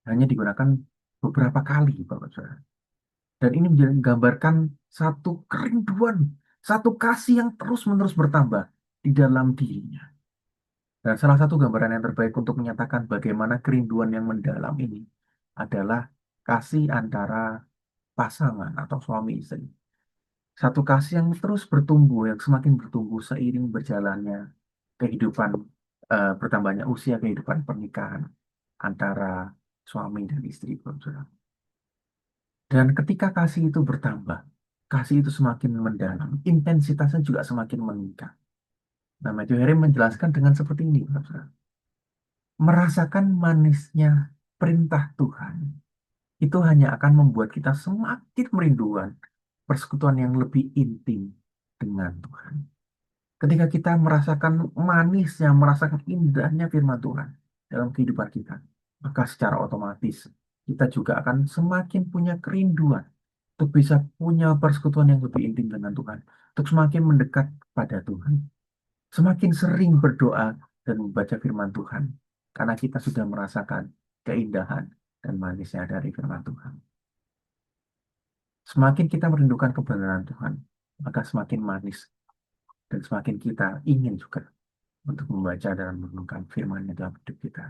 Speaker 2: hanya digunakan beberapa kali, Bapak Saudara. Dan ini menggambarkan satu kerinduan, satu kasih yang terus-menerus bertambah di dalam dirinya. Dan salah satu gambaran yang terbaik untuk menyatakan bagaimana kerinduan yang mendalam ini adalah kasih antara pasangan atau suami istri. Satu kasih yang terus bertumbuh, yang semakin bertumbuh seiring berjalannya kehidupan, bertambahnya usia kehidupan pernikahan antara suami dan istri, Saudara. Dan ketika kasih itu bertambah, kasih itu semakin mendalam, intensitasnya juga semakin meningkat. Nah, Matthew Henry menjelaskan dengan seperti ini, Saudara. Merasakan manisnya perintah Tuhan, itu hanya akan membuat kita semakin merindukan persekutuan yang lebih intim dengan Tuhan. Ketika kita merasakan manisnya, merasakan indahnya firman Tuhan dalam kehidupan kita, maka secara otomatis kita juga akan semakin punya kerinduan untuk bisa punya persekutuan yang lebih intim dengan Tuhan, untuk semakin mendekat pada Tuhan, semakin sering berdoa dan membaca firman Tuhan, karena kita sudah merasakan keindahan dan manisnya dari firman Tuhan. Semakin kita merindukan kebenaran Tuhan, maka semakin manis dan semakin kita ingin juga untuk membaca dan merenungkan firman-Nya dalam hidup kita.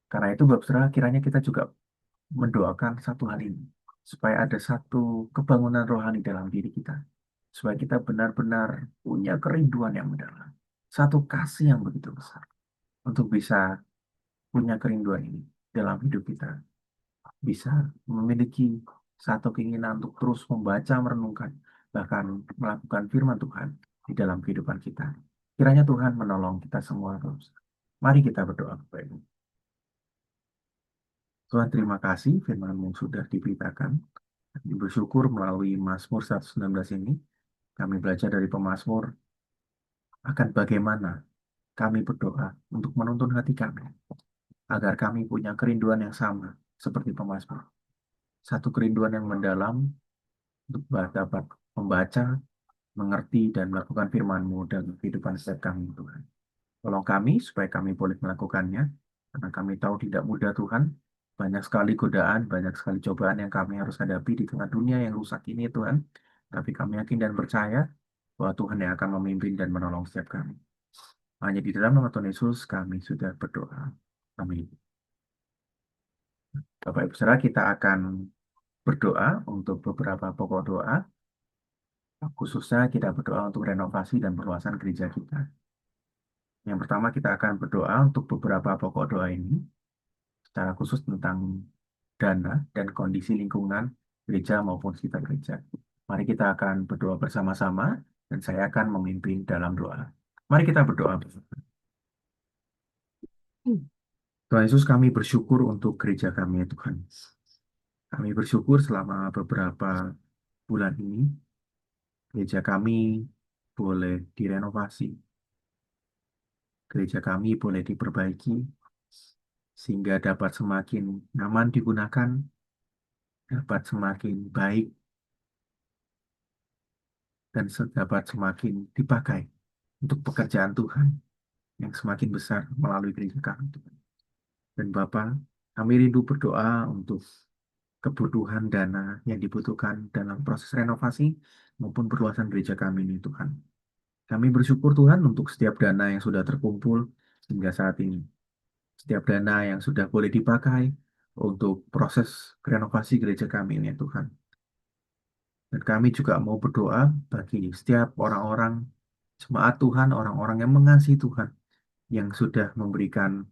Speaker 2: Karena itu, Bapak Saudara, kiranya kita juga mendoakan satu hal ini, supaya ada satu kebangunan rohani dalam diri kita, supaya kita benar-benar punya kerinduan yang mendalam, satu kasih yang begitu besar, untuk bisa punya kerinduan ini dalam hidup kita, bisa memiliki satu keinginan untuk terus membaca, merenungkan, bahkan melakukan firman Tuhan di dalam kehidupan kita. Kiranya Tuhan menolong kita semua. Mari kita berdoa kepada Tuhan. Tuhan, terima kasih firman-Mu sudah diberitakan. Kami bersyukur melalui Mazmur 119 ini, kami belajar dari pemazmur akan bagaimana kami berdoa untuk menuntun hati kami, agar kami punya kerinduan yang sama seperti pemazmur. Satu kerinduan yang mendalam untuk dapat membaca, mengerti, dan melakukan firman-Mu dalam kehidupan setiap kami, Tuhan. Tolong kami supaya kami boleh melakukannya, karena kami tahu tidak mudah, Tuhan. Banyak sekali godaan, banyak sekali cobaan yang kami harus hadapi di tengah dunia yang rusak ini, Tuhan. Tapi kami yakin dan percaya bahwa Tuhan yang akan memimpin dan menolong setiap kami. Hanya di dalam nama Tuhan Yesus kami sudah berdoa. Amin. Bapak Ibu Saudara, kita akan berdoa untuk beberapa pokok doa. Khususnya kita berdoa untuk renovasi dan perluasan gereja kita. Yang pertama kita akan berdoa untuk beberapa pokok doa ini, secara khusus tentang dana dan kondisi lingkungan gereja maupun sekitar gereja. Mari kita akan berdoa bersama-sama dan saya akan memimpin dalam doa. Mari kita berdoa bersama. Tuhan Yesus, kami bersyukur untuk gereja kami, ya Tuhan. Kami bersyukur selama beberapa bulan ini, gereja kami boleh direnovasi, gereja kami boleh diperbaiki, sehingga dapat semakin nyaman digunakan, dapat semakin baik, dan dapat semakin dipakai untuk pekerjaan Tuhan yang semakin besar melalui gereja kami, Tuhan. Dan Bapa, kami rindu berdoa untuk kebutuhan dana yang dibutuhkan dalam proses renovasi maupun perluasan gereja kami ini, Tuhan. Kami bersyukur Tuhan untuk setiap dana yang sudah terkumpul hingga saat ini. Setiap dana yang sudah boleh dipakai untuk proses renovasi gereja kami ini, Tuhan. Dan kami juga mau berdoa bagi setiap orang-orang jemaat Tuhan, orang-orang yang mengasihi Tuhan, yang sudah memberikan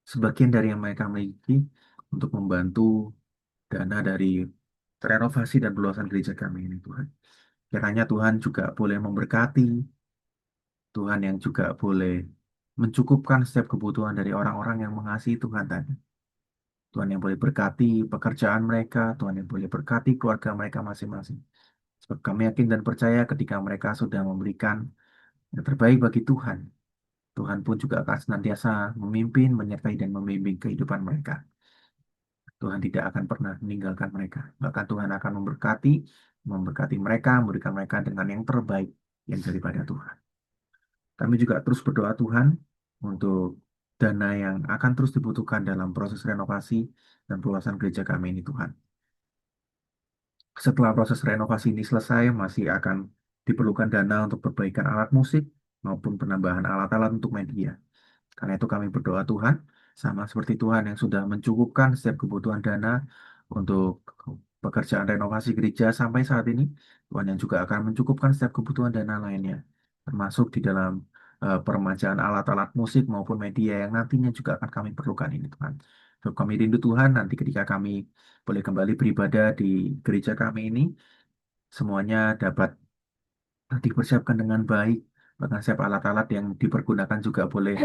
Speaker 2: sebagian dari yang mereka miliki untuk membantu dana dari renovasi dan perluasan gereja kami ini, Tuhan. Kiranya Tuhan juga boleh memberkati, Tuhan yang juga boleh mencukupkan setiap kebutuhan dari orang-orang yang mengasihi Tuhan tadi. Tuhan yang boleh berkati pekerjaan mereka, Tuhan yang boleh berkati keluarga mereka masing-masing. Sebab kami yakin dan percaya ketika mereka sudah memberikan yang terbaik bagi Tuhan, Tuhan pun juga akan senantiasa memimpin, menyertai, dan membimbing kehidupan mereka. Tuhan tidak akan pernah meninggalkan mereka. Bahkan Tuhan akan memberkati mereka, memberikan mereka dengan yang terbaik yang daripada Tuhan. Kami juga terus berdoa Tuhan untuk dana yang akan terus dibutuhkan dalam proses renovasi dan perluasan gereja kami ini, Tuhan. Setelah proses renovasi ini selesai, masih akan diperlukan dana untuk perbaikan alat musik maupun penambahan alat-alat untuk media. Karena itu kami berdoa Tuhan, sama seperti Tuhan yang sudah mencukupkan setiap kebutuhan dana untuk pekerjaan renovasi gereja sampai saat ini, Tuhan yang juga akan mencukupkan setiap kebutuhan dana lainnya, termasuk di dalam peremajaan alat-alat musik maupun media yang nantinya juga akan kami perlukan ini Tuhan. So, kami rindu Tuhan nanti ketika kami boleh kembali beribadah di gereja kami ini, semuanya dapat dipersiapkan dengan baik, bahkan setiap alat-alat yang dipergunakan juga boleh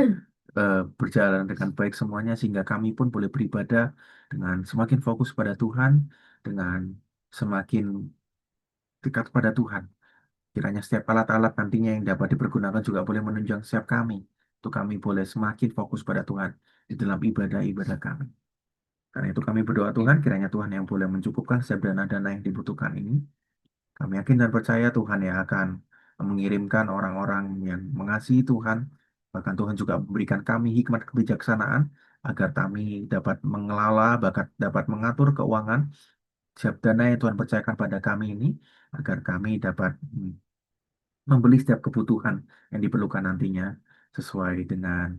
Speaker 2: berjalan dengan baik semuanya, sehingga kami pun boleh beribadah dengan semakin fokus pada Tuhan, dengan semakin dekat pada Tuhan. Kiranya setiap alat-alat nantinya yang dapat dipergunakan juga boleh menunjang setiap kami, untuk kami boleh semakin fokus pada Tuhan di dalam ibadah-ibadah kami. Karena itu kami berdoa Tuhan, kiranya Tuhan yang boleh mencukupkan setiap dana-dana yang dibutuhkan ini. Kami yakin dan percaya Tuhan yang akan mengirimkan orang-orang yang mengasihi Tuhan. Bahkan Tuhan juga memberikan kami hikmat kebijaksanaan agar kami dapat mengelola, bahkan dapat mengatur keuangan setiap dana yang Tuhan percayakan pada kami ini, agar kami dapat membeli setiap kebutuhan yang diperlukan nantinya sesuai dengan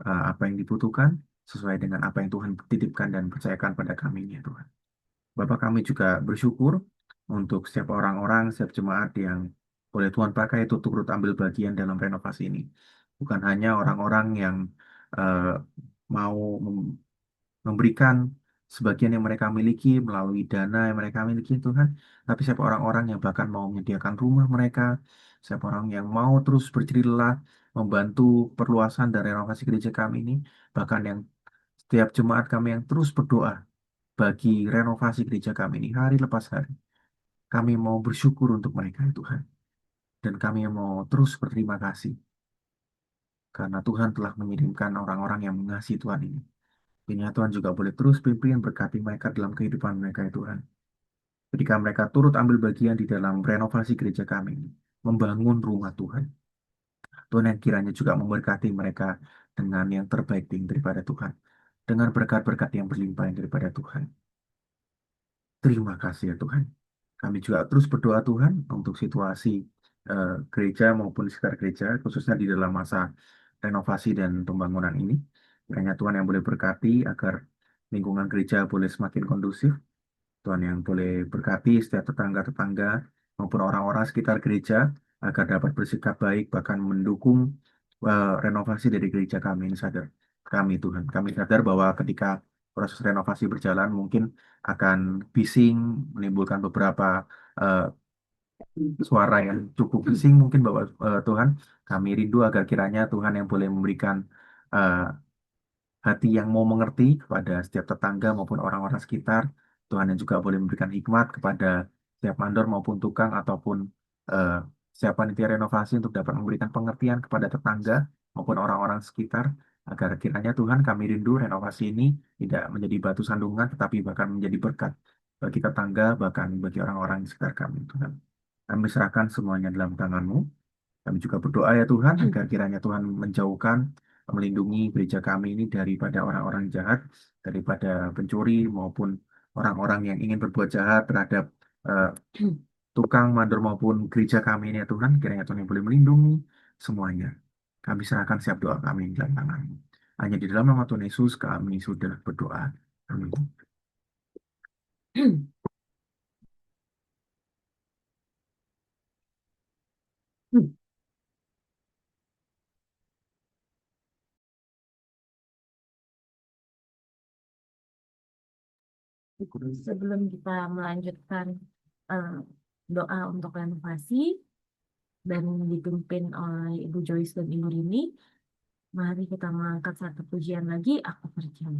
Speaker 2: apa yang dibutuhkan, sesuai dengan apa yang Tuhan titipkan dan percayakan pada kami ini, ya Tuhan. Bapak kami juga bersyukur untuk setiap orang-orang, setiap jemaat yang boleh Tuhan pakai itu turut ambil bagian dalam renovasi ini. Bukan hanya orang-orang yang eh, mau memberikan sebagian yang mereka miliki melalui dana yang mereka miliki Tuhan, tapi siapa orang-orang yang bahkan mau menyediakan rumah mereka, siapa orang yang mau terus berjerilah membantu perluasan dan renovasi gereja kami ini, bahkan yang setiap jemaat kami yang terus berdoa bagi renovasi gereja kami ini hari lepas hari. Kami mau bersyukur untuk mereka, Tuhan. Dan kami mau terus berterima kasih karena Tuhan telah mengirimkan orang-orang yang mengasihi Tuhan ini. Biarlah Tuhan juga boleh terus pimpin berkati mereka dalam kehidupan mereka, ya Tuhan. Ketika mereka turut ambil bagian di dalam renovasi gereja kami ini, membangun rumah Tuhan. Tuhan yang kiranya juga memberkati mereka dengan yang terbaik daripada Tuhan. Dengan berkat-berkat yang berlimpah yang daripada Tuhan. Terima kasih ya Tuhan. Kami juga terus berdoa Tuhan untuk situasi gereja maupun di sekitar gereja, khususnya di dalam masa renovasi dan pembangunan ini. Kiranya Tuhan yang boleh berkati agar lingkungan gereja boleh semakin kondusif. Tuhan yang boleh berkati setiap tetangga-tetangga maupun orang-orang sekitar gereja agar dapat bersikap baik, bahkan mendukung renovasi dari gereja kami ini sadar. Kami Tuhan, kami sadar bahwa ketika proses renovasi berjalan mungkin akan bising, menimbulkan beberapa eh, suara yang cukup bising mungkin Bapak Tuhan. Kami rindu agar kiranya Tuhan yang boleh memberikan eh, hati yang mau mengerti kepada setiap tetangga maupun orang-orang sekitar. Tuhan yang juga boleh memberikan hikmat kepada setiap mandor maupun tukang ataupun eh, setiap panitia renovasi untuk dapat memberikan pengertian kepada tetangga maupun orang-orang sekitar agar kiranya Tuhan kami rindu renovasi ini tidak menjadi batu sandungan tetapi bahkan menjadi berkat bagi tetangga bahkan bagi orang-orang di sekitar kami Tuhan. Kami serahkan semuanya dalam tangan-Mu. Kami juga berdoa ya Tuhan, agar kiranya Tuhan menjauhkan, melindungi gereja kami ini daripada orang-orang jahat, daripada pencuri maupun orang-orang yang ingin berbuat jahat terhadap eh, tukang mandor maupun gereja kami ini ya Tuhan. Kiranya Tuhan yang boleh melindungi semuanya. Kami serahkan siap doa kami dalam tangan-Mu. Hanya di dalam nama Tuhan Yesus kami sudah berdoa. Amin.
Speaker 1: Sebelum kita melanjutkan eh, doa untuk renovasi dan dipimpin oleh Ibu Joyce dan Ibu Rini, mari kita mengangkat satu pujian lagi, Aku Percaya.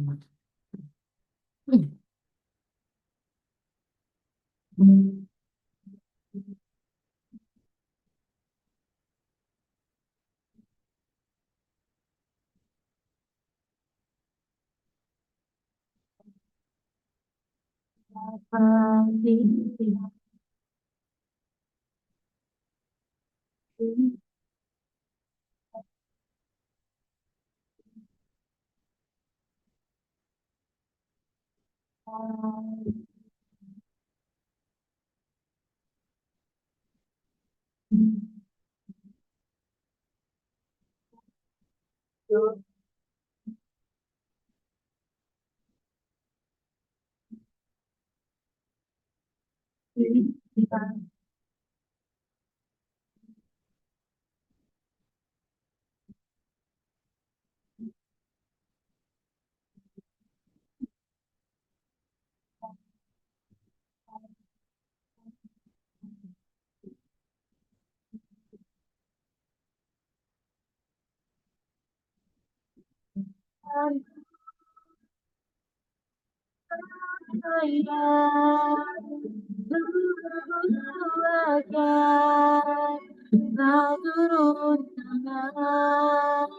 Speaker 1: Kau turun tangan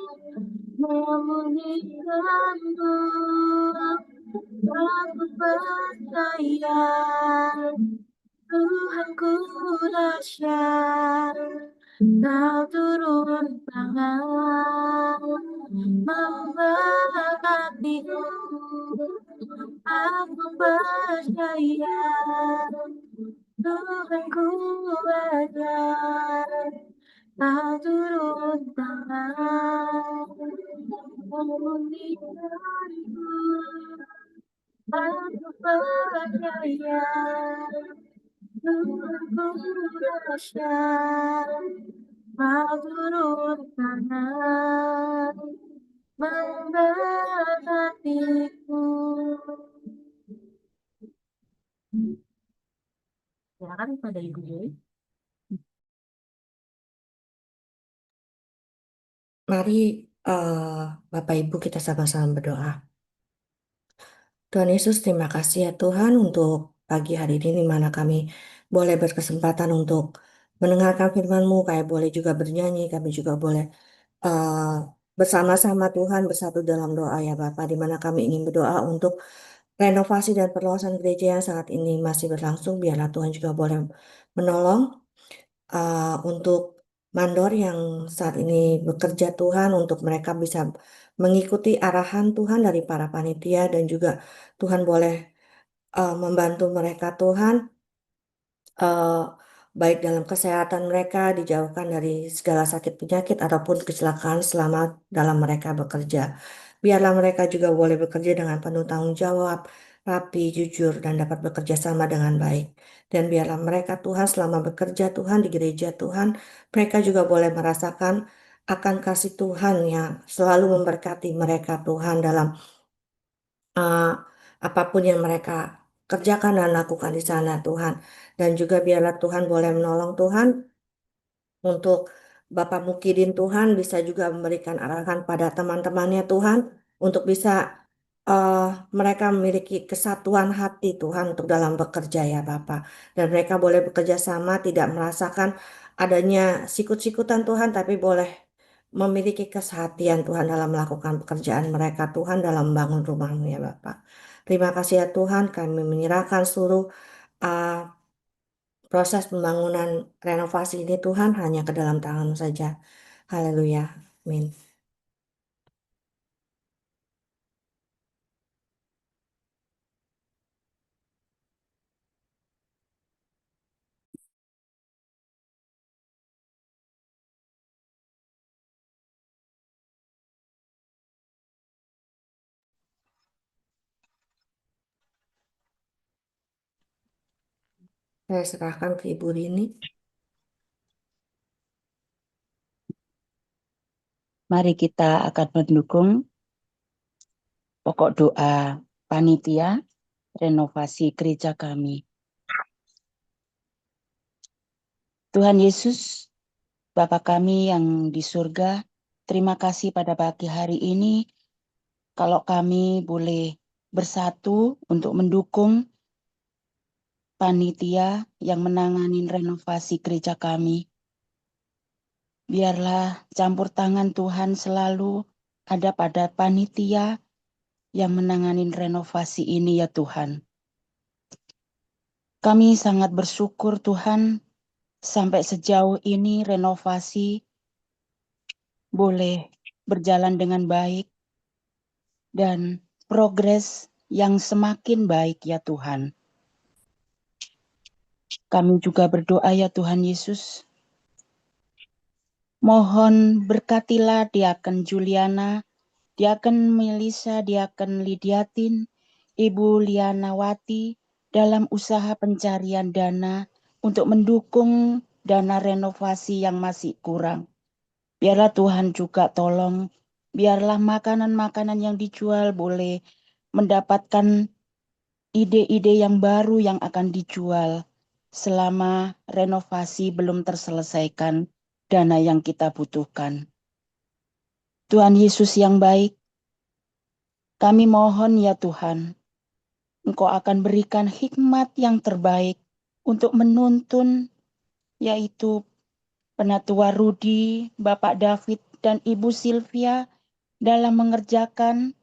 Speaker 1: memulihkanku, aku percaya Tuhanku dahsyat. Kau turun tangan memberkatiku, aku percaya Tuhanku ajar. Kau turun tangan memulihkanku, aku percaya Tuhanku dahsyat. Kau turun tangan memberkatiku. Silakan pada Ibu Joy.
Speaker 3: Mari Bapak Ibu kita sama-sama berdoa. Tuhan Yesus, terima kasih ya Tuhan untuk pagi hari ini di mana kami boleh berkesempatan untuk mendengarkan firman-Mu, kayak boleh juga bernyanyi, kami juga boleh eh, bersama-sama Tuhan bersatu dalam doa ya Bapak, di mana kami ingin berdoa untuk renovasi dan perluasan gereja yang saat ini masih berlangsung. Biarlah Tuhan juga boleh menolong untuk mandor yang saat ini bekerja Tuhan, untuk mereka bisa mengikuti arahan Tuhan dari para panitia, dan juga Tuhan boleh membantu mereka Tuhan, eh, baik dalam kesehatan mereka, dijauhkan dari segala sakit penyakit ataupun kecelakaan selama dalam mereka bekerja. Biarlah mereka juga boleh bekerja dengan penuh tanggung jawab, rapi, jujur, dan dapat bekerja sama dengan baik. Dan biarlah mereka Tuhan selama bekerja Tuhan di gereja Tuhan, mereka juga boleh merasakan akan kasih Tuhan yang selalu memberkati mereka Tuhan dalam eh, apapun yang mereka kerjakan dan lakukan di sana Tuhan. Dan juga biarlah Tuhan boleh menolong Tuhan untuk Bapak Mukidin Tuhan bisa juga memberikan arahan pada teman-temannya Tuhan untuk bisa eh, mereka memiliki kesatuan hati Tuhan untuk dalam bekerja ya Bapak. Dan mereka boleh bekerja sama, tidak merasakan adanya sikut-sikutan Tuhan, tapi boleh memiliki kesehatian Tuhan dalam melakukan pekerjaan mereka Tuhan dalam membangun rumahmu ya Bapak. Terima kasih ya Tuhan, kami menyerahkan seluruh uh, proses pembangunan renovasi ini Tuhan hanya ke dalam tangan-Mu saja. Haleluya. Amin. Saya serahkan ke Ibu Rini.
Speaker 4: Mari kita akan mendukung pokok doa panitia renovasi gereja kami. Tuhan Yesus, Bapa kami yang di surga, terima kasih pada pagi hari ini kalau kami boleh bersatu untuk mendukung panitia yang menangani renovasi gereja kami. Biarlah campur tangan Tuhan selalu ada pada panitia yang menangani renovasi ini ya Tuhan. Kami sangat bersyukur Tuhan sampai sejauh ini renovasi boleh berjalan dengan baik dan progres yang semakin baik ya Tuhan. Kami juga berdoa ya Tuhan Yesus. Mohon berkatilah Diaken Juliana, Diaken Melisa, Diaken Lidiatin, Ibu Lianawati dalam usaha pencarian dana untuk mendukung dana renovasi yang masih kurang. Biarlah Tuhan juga tolong, biarlah makanan-makanan yang dijual boleh mendapatkan ide-ide yang baru yang akan dijual selama renovasi belum terselesaikan dana yang kita butuhkan. Tuhan Yesus yang baik, kami mohon ya Tuhan, Engkau akan berikan hikmat yang terbaik untuk menuntun, yaitu Penatua Rudi, Bapak David, dan Ibu Sylvia dalam mengerjakan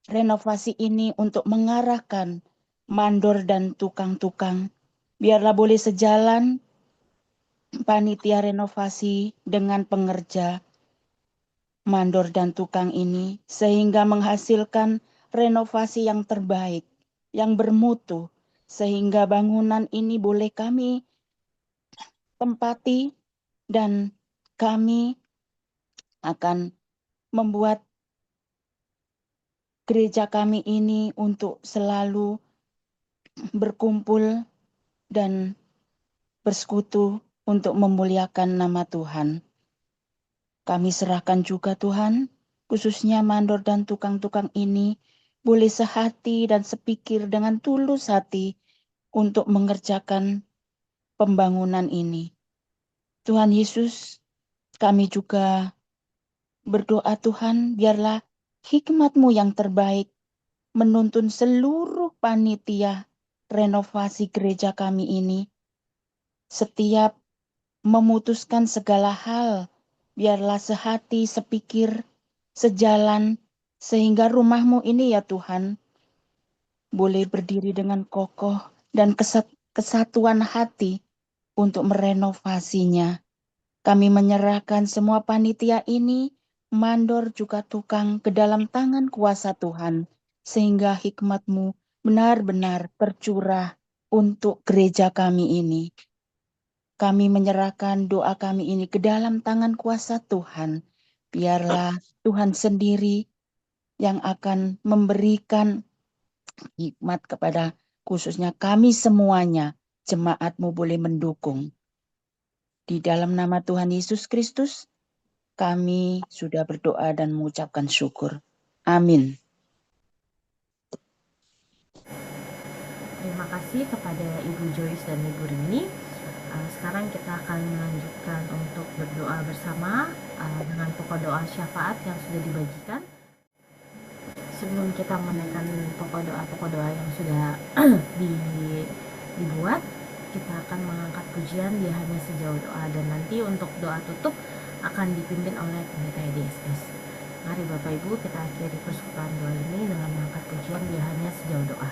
Speaker 4: renovasi ini untuk mengarahkan mandor dan tukang-tukang. Biarlah boleh sejalan panitia renovasi dengan pengerja mandor dan tukang ini, sehingga menghasilkan renovasi yang terbaik, yang bermutu, sehingga bangunan ini boleh kami tempati dan kami akan membuat gereja kami ini untuk selalu berkumpul dan bersekutu untuk memuliakan nama Tuhan. Kami serahkan juga Tuhan, khususnya mandor dan tukang-tukang ini, boleh sehati dan sepikir dengan tulus hati untuk mengerjakan pembangunan ini. Tuhan Yesus, kami juga berdoa Tuhan, biarlah hikmat-Mu yang terbaik menuntun seluruh panitia renovasi gereja kami ini. Setiap memutuskan segala hal, biarlah sehati, sepikir, sejalan, sehingga rumah-Mu ini ya Tuhan, boleh berdiri dengan kokoh dan kesatuan hati untuk merenovasinya. Kami menyerahkan semua panitia ini, mandor juga tukang, ke dalam tangan kuasa Tuhan, sehingga hikmat-Mu benar-benar tercurah untuk gereja kami ini. Kami menyerahkan doa kami ini ke dalam tangan kuasa Tuhan. Biarlah Tuhan sendiri yang akan memberikan hikmat kepada khususnya kami semuanya, jemaat-Mu boleh mendukung. Di dalam nama Tuhan Yesus Kristus, kami sudah berdoa dan mengucapkan syukur. Amin.
Speaker 1: Terima kasih kepada Ibu Joyce dan Ibu Rini. Sekarang kita akan melanjutkan untuk berdoa bersama dengan pokok doa syafaat yang sudah dibagikan. Sebelum kita menaikkan pokok doa yang sudah dibuat, kita akan mengangkat pujian Dia Hanya Sejauh Doa, dan nanti untuk doa tutup akan dipimpin oleh pendeta DSS. Mari Bapak Ibu, kita akhiri persekutuan doa ini dengan mengangkat pujian Dia Hanya Sejauh Doa.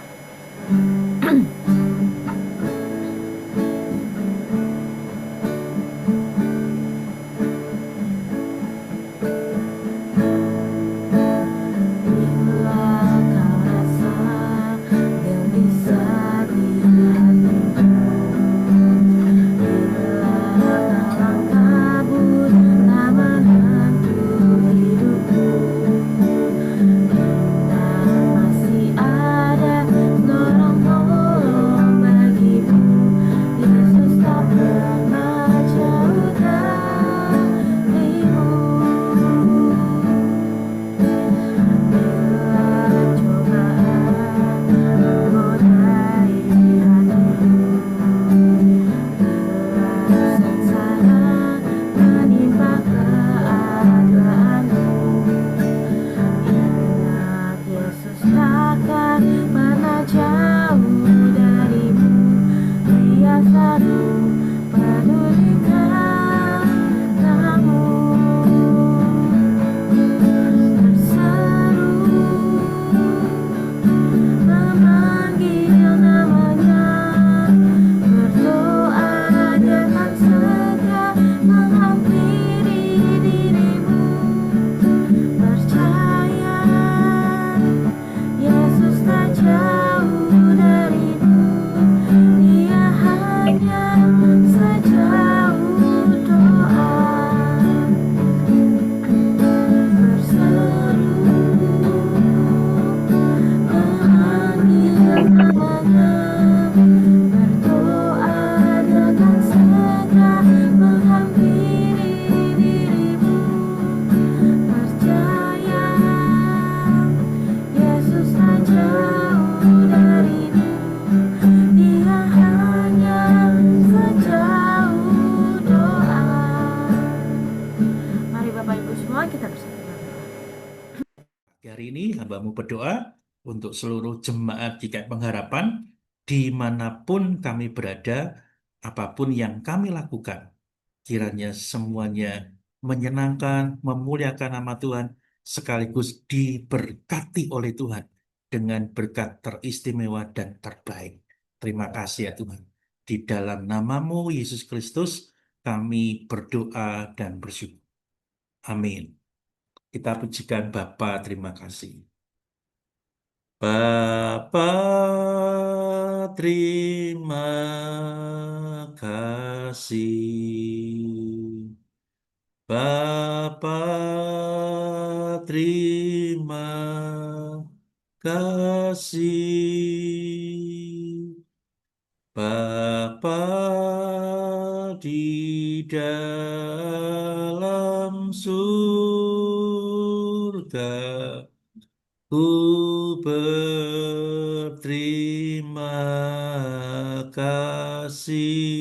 Speaker 1: kita bersatu dalam doa.
Speaker 5: Hari ini hambamu berdoa untuk seluruh jemaat GKI Pengharapan, dimanapun kami berada, apapun yang kami lakukan, kiranya semuanya menyenangkan, memuliakan nama Tuhan, sekaligus diberkati oleh Tuhan dengan berkat teristimewa dan terbaik. Terima kasih ya Tuhan. Di dalam namamu Yesus Kristus, kami berdoa dan bersyukur. Amin. Kita pujikan Bapa, terima kasih. Bapa, terima kasih. Bapa, terima kasih. Bapa di dalam surga, ku berterima kasih